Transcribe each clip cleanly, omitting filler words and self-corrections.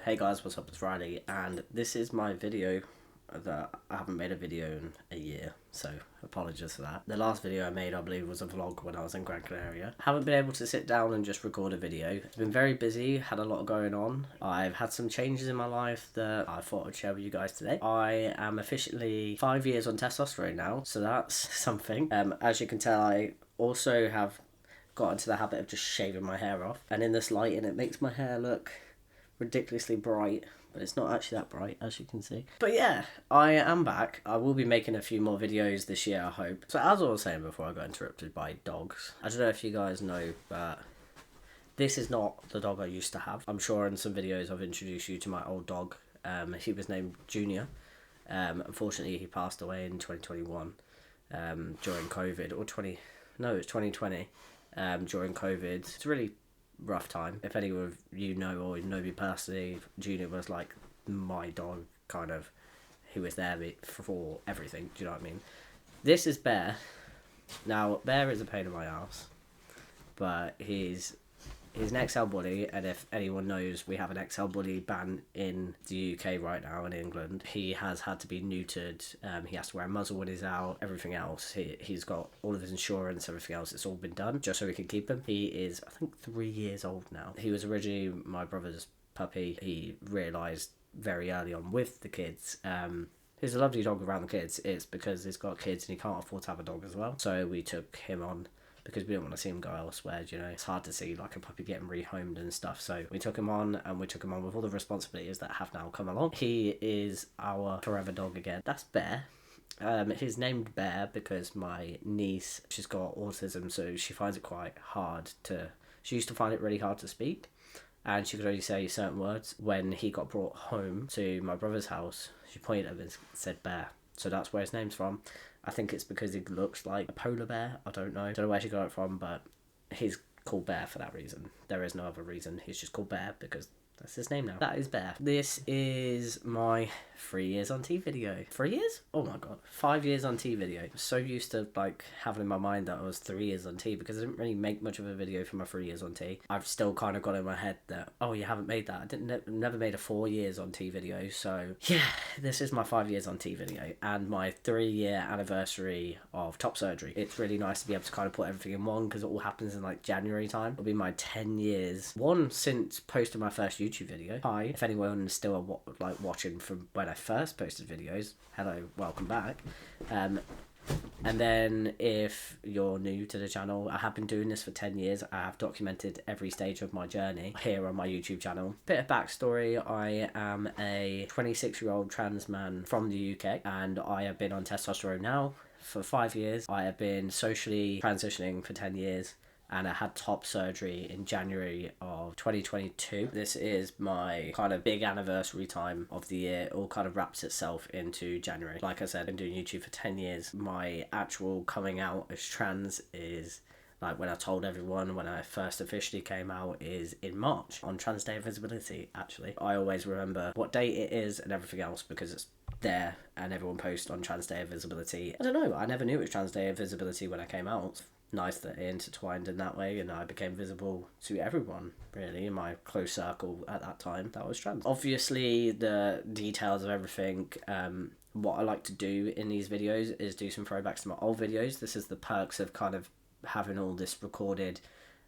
Hey guys, what's up? It's Friday, and this is my video that I haven't made a video in a year, so apologies for that. The last video I made, I believe, was a vlog when I was in Gran Canaria. Haven't been able to sit down and just record a video. It's been very busy, had a lot going on. I've had some changes in my life that I thought I'd share with you guys today. I am officially 5 years on testosterone now, so that's something. As you can tell, I also have got into the habit of just shaving my hair off, and in this lighting it makes my hair look ridiculously bright, but it's not actually that bright, as you can see. But yeah, I am back. I will be making a few more videos this year, I hope. So as I was saying before I got interrupted by dogs, I don't know if you guys know, but this is not the dog I used to have. I'm sure in some videos I've introduced you to my old dog. He was named Junior. Unfortunately, he passed away in 2021 during COVID, or 2020 during COVID. It's really rough time. If any of you know or know me personally, Junior was like my dog, kind of. He was there for everything, do you know what I mean? This is Bear. Now, Bear is a pain in my ass, but he's an XL bully, and if anyone knows, we have an XL bully ban in the UK right now in England. He has had to be neutered, he has to wear a muzzle when he's out, everything else. He's got all of his insurance, everything else, it's all been done, just so we can keep him. He is, I think, 3 years old now. He was originally my brother's puppy. He realised very early on with the kids, he's a lovely dog around the kids. It's because he's got kids and he can't afford to have a dog as well. So we took him on, because we don't want to see him go elsewhere, you know. It's hard to see like a puppy getting rehomed and stuff. So we took him on, and we took him on with all the responsibilities that have now come along. He is our forever dog again. That's Bear. He's named Bear because my niece, she's got autism, so she finds it quite hard to... She used to find it really hard to speak, and she could only say certain words. When he got brought home to my brother's house, she pointed at him and said Bear. So that's where his name's from. I think it's because he looks like a polar bear. I don't know. Don't know where she got it from, but he's called Bear for that reason. There is no other reason. He's just called Bear because that's his name now. That is Bear. This is my 3 years on T video. 3 years? Oh my god. 5 years on T video. I'm so used to like having in my mind that I was 3 years on T, because I didn't really make much of a video for my 3 years on T. I've still kind of got in my head that, oh, you haven't made that. I never made a 4 years on T video. So yeah, this is my 5 years on T video and my 3-year anniversary of top surgery. It's really nice to be able to kind of put everything in one, because it all happens in like January time. It'll be my 10 years. One since posting my first YouTube video. Hi, if anyone is still like watching from when I first posted videos, hello, welcome back. And then if you're new to the channel, I have been doing this for 10 years. I have documented every stage of my journey here on my YouTube channel. Bit of backstory: I am a 26-year-old trans man from the UK, and I have been on testosterone now for 5 years. I have been socially transitioning for 10 years. And I had top surgery in January of 2022. This is my kind of big anniversary time of the year. It all kind of wraps itself into January. Like I said, I've been doing YouTube for 10 years. My actual coming out as trans is, like, when I told everyone when I first officially came out, is in March, on Trans Day of Visibility, actually. I always remember what date it is and everything else because it's there and everyone posts on Trans Day of Visibility. I don't know, I never knew it was Trans Day of Visibility when I came out. Nice that it intertwined in that way, and I became visible to everyone, really, in my close circle at that time that was trans. Obviously, the details of everything, what I like to do in these videos is do some throwbacks to my old videos. This is the perks of kind of having all this recorded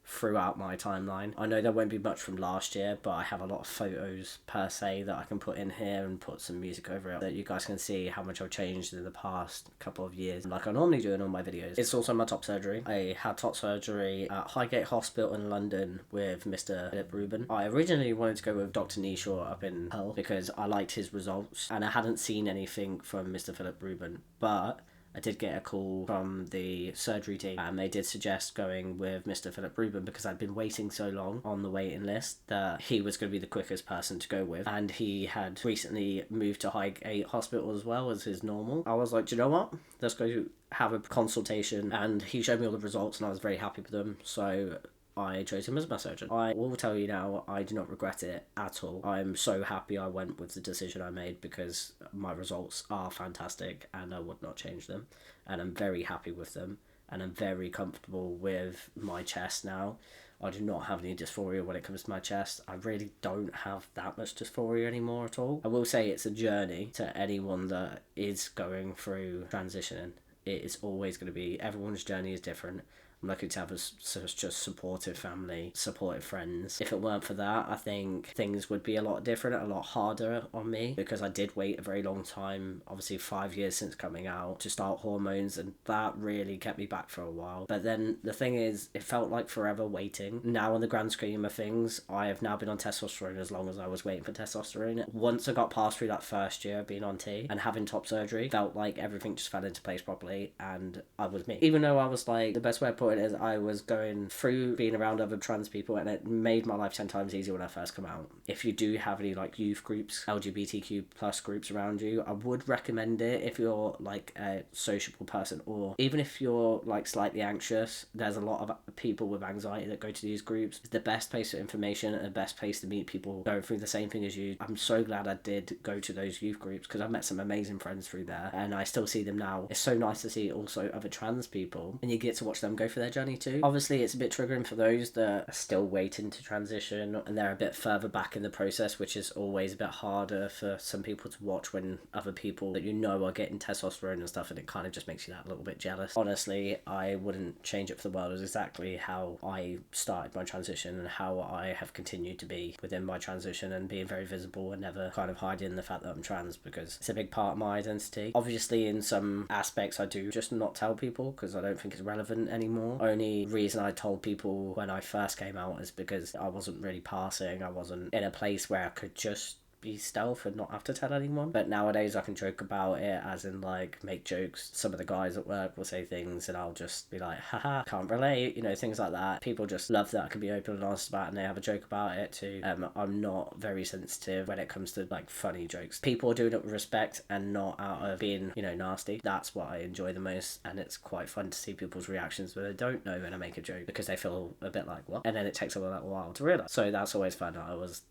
throughout my timeline. I know there won't be much from last year, but I have a lot of photos per se that I can put in here and put some music over it, that you guys can see how much I've changed in the past couple of years, like I normally do in all my videos. It's also my top surgery. I had top surgery at Highgate Hospital in London with Mr. Philip Rubin. I originally wanted to go with Dr. Nishaw up in Hull because I liked his results, and I hadn't seen anything from Mr. Philip Rubin, but I did get a call from the surgery team, and they did suggest going with Mr. Philip Rubin because I'd been waiting so long on the waiting list that he was going to be the quickest person to go with, and he had recently moved to Highgate Hospital as well as his normal. I was like, do you know what? Let's go have a consultation, and he showed me all the results and I was very happy with them, so I chose him as my surgeon. I will tell you now, I do not regret it at all. I'm so happy I went with the decision I made because my results are fantastic and I would not change them. And I'm very happy with them, and I'm very comfortable with my chest now. I do not have any dysphoria when it comes to my chest. I really don't have that much dysphoria anymore at all. I will say it's a journey to anyone that is going through transitioning. It is always going to be, everyone's journey is different. I'm lucky to have such a supportive family, supportive friends. If it weren't for that, I think things would be a lot different, a lot harder on me, because I did wait a very long time, obviously 5 years since coming out, to start hormones, and that really kept me back for a while. But then the thing is, it felt like forever waiting. Now, in the grand scheme of things, I have now been on testosterone as long as I was waiting for testosterone. Once I got past through that first year of being on T and having top surgery, felt like everything just fell into place properly, and I was me. Even though I was like, the best way of putting it is, I was going through being around other trans people, and it made my life 10 times easier when I first come out. If you do have any like youth groups, LGBTQ plus groups around you, I would recommend it if you're like a sociable person, or even if you're like slightly anxious. There's a lot of people with anxiety that go to these groups. It's the best place for information and the best place to meet people going through the same thing as you. I'm so glad I did go to those youth groups, because I've met some amazing friends through there, and I still see them now. It's so nice to see also other trans people, and you get to watch them go through their journey too. Obviously, it's a bit triggering for those that are still waiting to transition and they're a bit further back in the process, which is always a bit harder for some people to watch when other people that you know are getting testosterone and stuff, and it kind of just makes you that little bit jealous. Honestly, I wouldn't change it for the world. It was exactly how I started my transition and how I have continued to be within my transition, and being very visible and never kind of hiding the fact that I'm trans, because it's a big part of my identity. Obviously, in some aspects I do just not tell people because I don't think it's relevant anymore. Only reason I told people when I first came out is because I wasn't really passing. I wasn't in a place where I could just be stealth and not have to tell anyone. But nowadays I can joke about it, as in like make jokes. Some of the guys at work will say things and I'll just be like, haha, can't relate, you know, things like that. People just love that I can be open and honest about it, and they have a joke about it too. I'm not very sensitive when it comes to like funny jokes. People are doing it with respect and not out of being, you know, nasty. That's what I enjoy the most, and it's quite fun to see people's reactions when they don't know when I make a joke, because they feel a bit like, what? And then it takes a little while to realise. So that's always fun.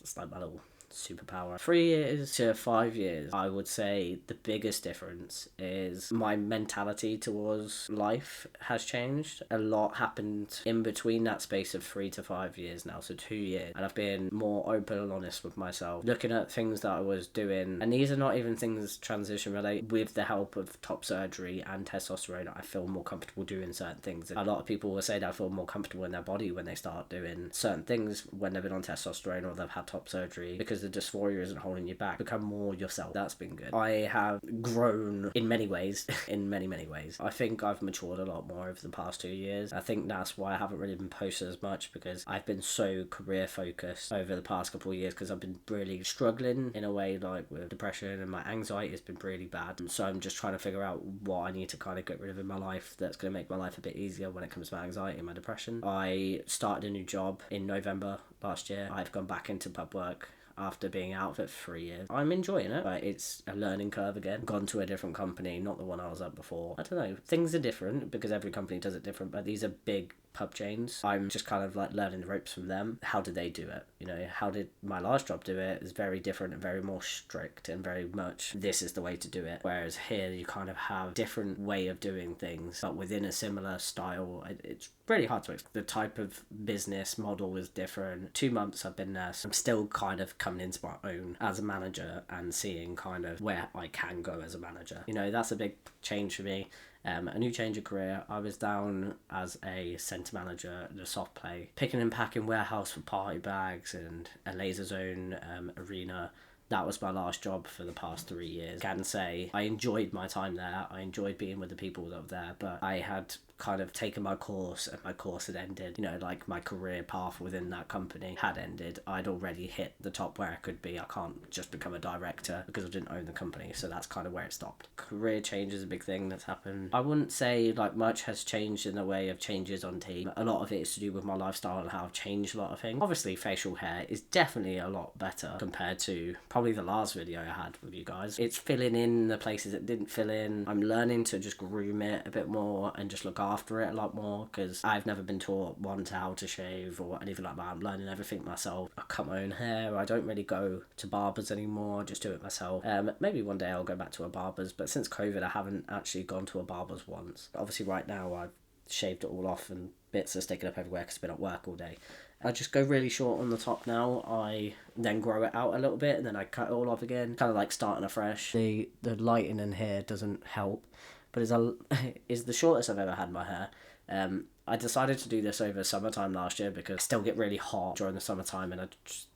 It's like my little superpower. 3 years to 5 years, I would say the biggest difference is my mentality towards life has changed. A lot happened in between that space of 3 to 5 years now, so 2 years, and I've been more open and honest with myself, looking at things that I was doing, and these are not even things transition related. With the help of top surgery and testosterone, I feel more comfortable doing certain things. And a lot of people will say that I feel more comfortable in their body when they start doing certain things when they've been on testosterone or they've had top surgery, because the dysphoria isn't holding you back. Become more yourself. That's been good. I have grown in many ways. In many ways. I think I've matured a lot more over the past 2 years. I think that's why I haven't really been posted as much, because I've been so career focused over the past couple of years, because I've been really struggling in a way, like with depression, and my anxiety has been really bad. So I'm just trying to figure out what I need to kind of get rid of in my life that's going to make my life a bit easier when it comes to my anxiety and my depression. I started a new job in November last year. I've gone back into pub work after being out of it for 3 years. I'm enjoying it, but it's a learning curve again. Gone to a different company, not the one I was at before. I don't know, things are different because every company does it different, but these are big pub chains. I'm just kind of like learning the ropes from them. How did they do it? You know, how did my last job do it? It's very different and very more strict and very much this is the way to do it. Whereas here you kind of have different way of doing things, but within a similar style. It's really hard to explain. The type of business model is different. 2 months I've been there, so I'm still kind of coming into my own as a manager and seeing kind of where I can go as a manager. You know, that's a big change for me. A new change of career. I was down as a centre manager at a soft play, picking and packing warehouse for party bags and a laser zone arena. That was my last job for the past 3 years. I can say I enjoyed my time there. I enjoyed being with the people that were there, but I had kind of taken my course and my course had ended. You know, like my career path within that company had ended. I'd already hit the top where I could be. I can't just become a director because I didn't own the company, so that's kind of where it stopped. Career change is a big thing that's happened. I wouldn't say like much has changed in the way of changes on team. A lot of it is to do with my lifestyle and how I've changed a lot of things. Obviously facial hair is definitely a lot better compared to probably the last video I had with you guys. It's filling in the places it didn't fill in. I'm learning to just groom it a bit more and just look after it a lot more, because I've never been taught how to shave or anything like that. I'm learning everything myself. I cut my own hair. I don't really go to barbers anymore. I just do it myself. Maybe one day I'll go back to a barber's, but since COVID I haven't actually gone to a barber's once. Obviously right now I've shaved it all off and bits are sticking up everywhere because I've been at work all day. I just go really short on the top now. I then grow it out a little bit and then I cut it all off again, kind of like starting afresh. The lighting in here doesn't help, but it's the shortest I've ever had my hair. I decided to do this over summertime last year because I still get really hot during the summertime, and I just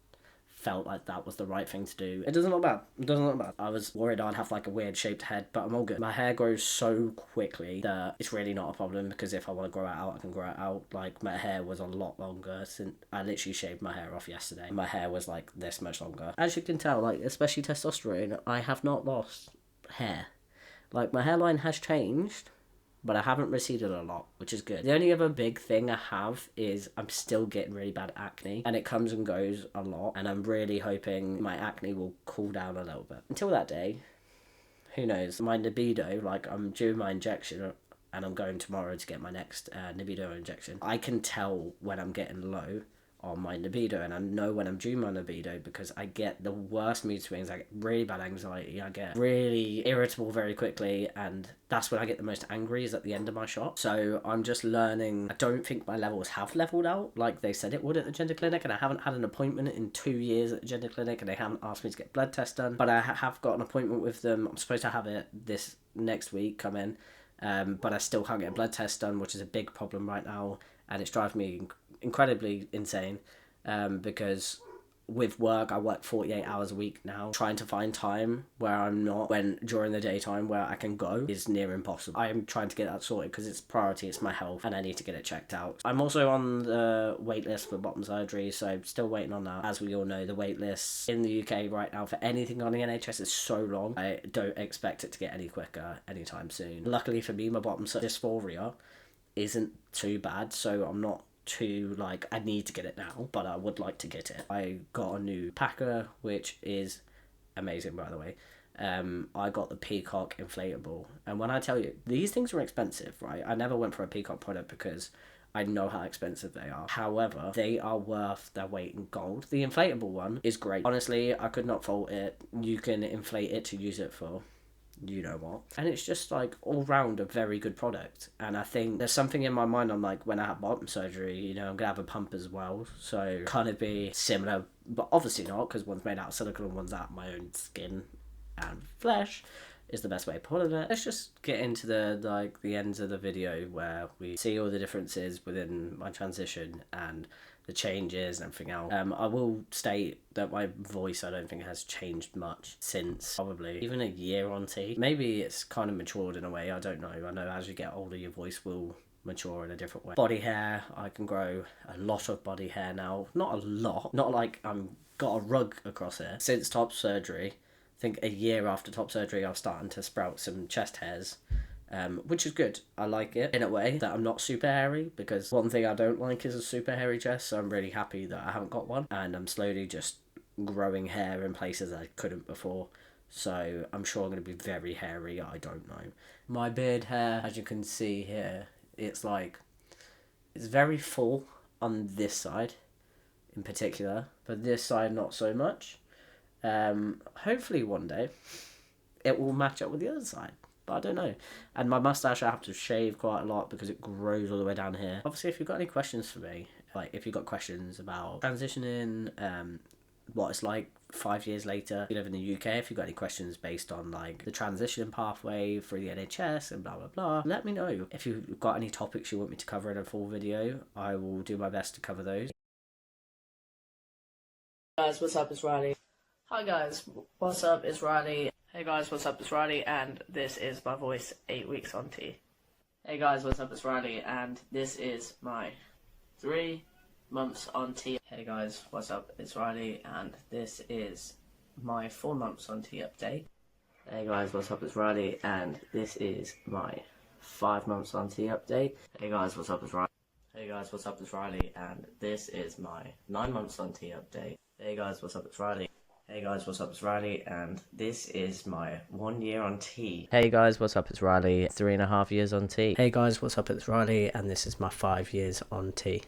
felt like that was the right thing to do. It doesn't look bad. It doesn't look bad. I was worried I'd have like a weird shaped head, but I'm all good. My hair grows so quickly that it's really not a problem, because if I want to grow it out, I can grow it out. Like, my hair was a lot longer since I literally shaved my hair off yesterday. My hair was like this much longer. As you can tell, like, especially testosterone, I have not lost hair. Like, my hairline has changed, but I haven't receded a lot, which is good. The only other big thing I have is I'm still getting really bad acne, and it comes and goes a lot, and I'm really hoping my acne will cool down a little bit. Until that day, who knows? My Nebido, like, I'm due my injection, and I'm going tomorrow to get my next Nebido injection. I can tell when I'm getting low on my Nebido, and I know when I'm due my Nebido because I get the worst mood swings. I get really bad anxiety, I get really irritable very quickly, and that's when I get the most angry, is at the end of my shot. So I'm just learning. I don't think my levels have leveled out like they said it would at the gender clinic, and I haven't had an appointment in 2 years at the gender clinic, and they haven't asked me to get blood tests done, but I have got an appointment with them. I'm supposed to have it this next week come in, but I still can't get a blood test done, which is a big problem right now, and it's driving me incredibly insane, because with work, I work 48 hours a week now. Trying to find time where I'm not, when during the daytime where I can go, is near impossible. I am trying to get that sorted because it's priority, it's my health, and I need to get it checked out. I'm also on the wait list for bottom surgery, so I'm still waiting on that. As we all know, the wait list in the UK right now for anything on the NHS is so long. I don't expect it to get any quicker anytime soon. Luckily for me, my bottom dysphoria isn't too bad, so I'm not too, like, I need to get it now, but I would like to get it. I got a new packer, which is amazing, by the way. I got the Peacock inflatable, and when I tell you, these things are expensive, right? I never went for a Peacock product because I know how expensive they are. However, they are worth their weight in gold. The inflatable one is great. Honestly, I could not fault it. You can inflate it to use it for you know what, and it's just like all round a very good product. And I think there's something in my mind, I'm like, when I have bottom surgery, you know, I'm gonna have a pump as well, so kind of be similar, but obviously not, because one's made out of silicone and one's out of my own skin and flesh, is the best way of putting it. Let's just get into the ends of the video where we see all the differences within my transition and the changes and everything else. I will state that my voice, I don't think, has changed much since probably even a year on T. Maybe it's kind of matured in a way, I don't know. I know as you get older, your voice will mature in a different way. Body hair, I can grow a lot of body hair now. Not a lot, not like I'm got a rug across here. Since top surgery, I think a year after top surgery, I was starting to sprout some chest hairs. Which is good. I like it in a way that I'm not super hairy, because one thing I don't like is a super hairy chest, so I'm really happy that I haven't got one, and I'm slowly just growing hair in places I couldn't before, so I'm sure I'm going to be very hairy, I don't know. My beard hair, as you can see here, it's very full on this side in particular, but this side not so much. Hopefully one day it will match up with the other side, but I don't know. And my mustache, I have to shave quite a lot because it grows all the way down here. Obviously, if you've got any questions for me, like if you've got questions about transitioning, what it's like 5 years later, if you live in the UK, if you've got any questions based on like the transition pathway through the NHS and blah blah blah, let me know. If you've got any topics you want me to cover in a full video, I will do my best to cover those. Guys, what's up? It's Riley. Hi guys, what's up? It's Riley. Hey guys, what's up? It's Riley, and this is my voice 8 weeks on T. Hey guys, what's up? It's Riley, and this is my 3 months on T. Hey guys, what's up? It's Riley, and this is my 4 months on T update. Hey guys, what's up? It's Riley, and this is my 5 months on T update. Hey guys, what's up? It's Riley. Hey guys, what's up? It's Riley, and this is my 9 months on T update. Hey guys, what's up? It's Riley. Hey guys, what's up? It's Riley, and this is my 1 year on T. Hey guys, what's up? It's Riley, 3.5 years on T. Hey guys, what's up? It's Riley, and this is my 5 years on T.